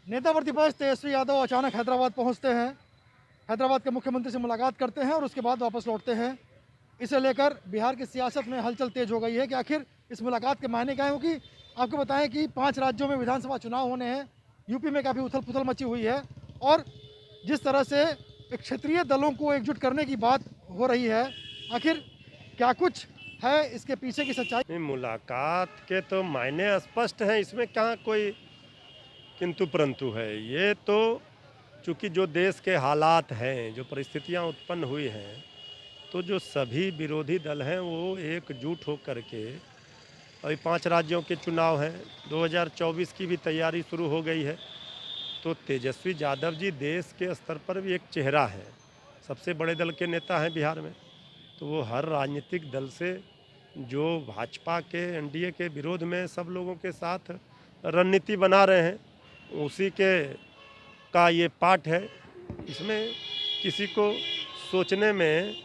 नेता प्रतिपक्ष तेजस्वी यादव अचानक हैदराबाद पहुंचते हैं, हैदराबाद के मुख्यमंत्री से मुलाकात करते हैं और उसके बाद वापस लौटते हैं। इसे लेकर बिहार की सियासत में हलचल तेज हो गई है कि आखिर इस मुलाकात के मायने क्या हैं, क्योंकि आपको बताएं कि 5 राज्यों में विधानसभा चुनाव होने हैं, यूपी में काफ़ी उथल-पुथल मची हुई है और जिस तरह से एक क्षेत्रीय दलों को एकजुट करने की बात हो रही है, आखिर क्या कुछ है इसके पीछे की सच्चाई? नहीं, मुलाकात के तो मायने स्पष्ट हैं, इसमें कहाँ कोई किंतु परंतु है। ये तो चूँकि जो देश के हालात हैं, जो परिस्थितियाँ उत्पन्न हुई हैं, तो जो सभी विरोधी दल हैं वो एकजुट होकर के अभी 5 राज्यों के चुनाव हैं, 2024 की भी तैयारी शुरू हो गई है। तो तेजस्वी यादव जी देश के स्तर पर भी एक चेहरा है, सबसे बड़े दल के नेता हैं बिहार में। तो वो हर राजनीतिक दल से जो भाजपा के एनडीए के विरोध में सब लोगों के साथ रणनीति बना रहे हैं, उसी के का ये पार्ट है। इसमें किसी को सोचने में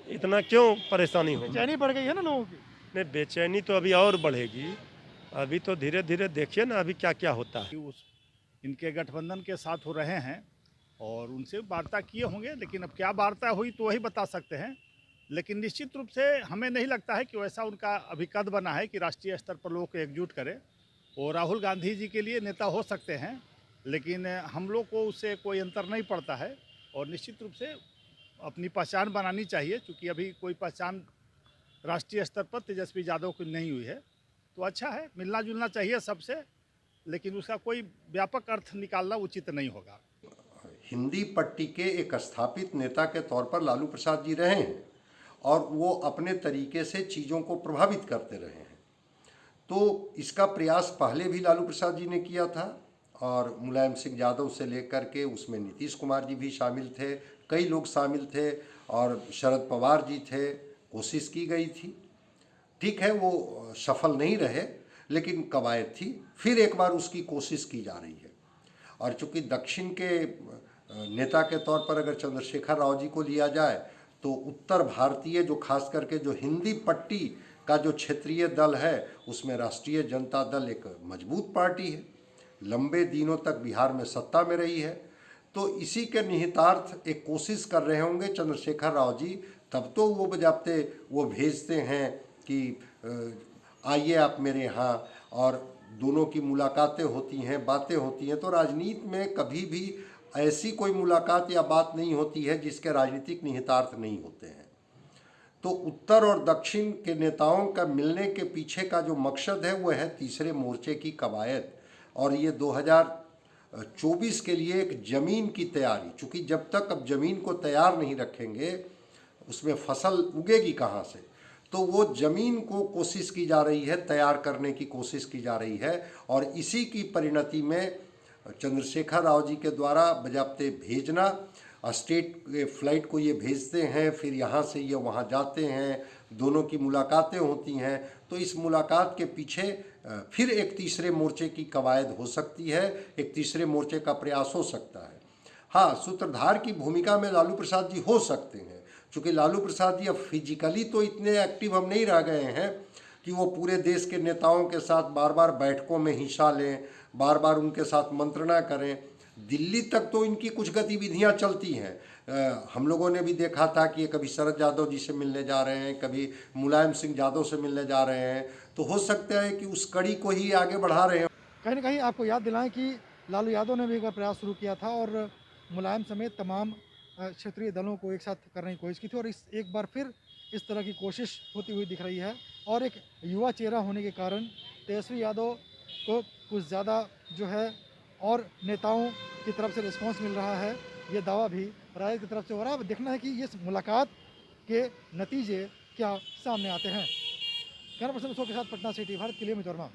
इतना क्यों परेशानी होगी? बेचैनी बढ़ गई है ना लोगों की। नहीं, बेचैनी तो अभी और बढ़ेगी। अभी तो धीरे धीरे देखिए ना अभी क्या क्या होता है। कि उस इनके गठबंधन के साथ हो रहे हैं और उनसे वार्ता किए होंगे, लेकिन अब क्या वार्ता हुई तो वही बता सकते हैं। लेकिन निश्चित रूप से हमें नहीं लगता है कि वैसा उनका अभी कद बना है कि राष्ट्रीय स्तर पर लोगों को एकजुट करे। और राहुल गांधी जी के लिए नेता हो सकते हैं, लेकिन हम लोग को उससे कोई अंतर नहीं पड़ता है। और निश्चित रूप से अपनी पहचान बनानी चाहिए, क्योंकि अभी कोई पहचान राष्ट्रीय स्तर पर तेजस्वी यादव की नहीं हुई है। तो अच्छा है, मिलना जुलना चाहिए सबसे, लेकिन उसका कोई व्यापक अर्थ निकालना उचित नहीं होगा। हिंदी पट्टी के एक स्थापित नेता के तौर पर लालू प्रसाद जी रहे हैं और वो अपने तरीके से चीज़ों को प्रभावित करते रहे हैं। तो इसका प्रयास पहले भी लालू प्रसाद जी ने किया था और मुलायम सिंह यादव से लेकर के उसमें नीतीश कुमार जी भी शामिल थे, कई लोग शामिल थे और शरद पवार जी थे। कोशिश की गई थी, ठीक है, वो सफल नहीं रहे, लेकिन कवायद थी। फिर एक बार उसकी कोशिश की जा रही है। और चूंकि दक्षिण के नेता के तौर पर अगर चंद्रशेखर राव जी को लिया जाए तो उत्तर भारतीय जो खास करके जो हिंदी पट्टी का जो क्षेत्रीय दल है उसमें राष्ट्रीय जनता दल एक मजबूत पार्टी है, लंबे दिनों तक बिहार में सत्ता में रही है। तो इसी के निहितार्थ एक कोशिश कर रहे होंगे चंद्रशेखर राव जी, तब तो वो बजाते वो भेजते हैं कि आइए आप मेरे यहाँ, और दोनों की मुलाकातें होती हैं, बातें होती हैं। तो राजनीति में कभी भी ऐसी कोई मुलाकात या बात नहीं होती है जिसके राजनीतिक निहितार्थ नहीं होते हैं। तो उत्तर और दक्षिण के नेताओं का मिलने के पीछे का जो मकसद है वो है तीसरे मोर्चे की कवायद, और ये 2024 के लिए एक ज़मीन की तैयारी। चूँकि जब तक अब ज़मीन को तैयार नहीं रखेंगे उसमें फसल उगेगी कहाँ से, तो वो ज़मीन को कोशिश की जा रही है, तैयार करने की कोशिश की जा रही है। और इसी की परिणति में चंद्रशेखर राव जी के द्वारा बजाते भेजना, स्टेट के फ्लाइट को ये भेजते हैं, फिर यहाँ से ये वहाँ जाते हैं, दोनों की मुलाकातें होती हैं। तो इस मुलाकात के पीछे फिर एक तीसरे मोर्चे की कवायद हो सकती है, एक तीसरे मोर्चे का प्रयास हो सकता है। हाँ, सूत्रधार की भूमिका में लालू प्रसाद जी हो सकते हैं, क्योंकि लालू प्रसाद जी अब फिजिकली तो इतने एक्टिव हम नहीं रह गए हैं कि वो पूरे देश के नेताओं के साथ बार बार बैठकों में हिस्सा लें, बार बार उनके साथ मंत्रणा करें। दिल्ली तक तो इनकी कुछ गतिविधियां चलती हैं। हम लोगों ने भी देखा था कि ये कभी शरद यादव जी से मिलने जा रहे हैं, कभी मुलायम सिंह यादव से मिलने जा रहे हैं। तो हो सकता है कि उस कड़ी को ही आगे बढ़ा रहे हैं। कहीं ना कहीं आपको याद दिलाएं कि लालू यादव ने भी एक बार प्रयास शुरू किया था और मुलायम समेत तमाम क्षेत्रीय दलों को एक साथ करने की कोशिश की थी, और इस एक बार फिर इस तरह की कोशिश होती हुई दिख रही है। और एक युवा चेहरा होने के कारण तेजस्वी यादव को कुछ ज़्यादा जो है और नेताओं की तरफ से रिस्पांस मिल रहा है, ये दावा भी राय की तरफ से हो रहा है। अब देखना है कि इस मुलाकात के नतीजे क्या सामने आते हैं। कैमरा पर्सन के साथ पटना सिटी, भारत के लिए अमित वर्मा।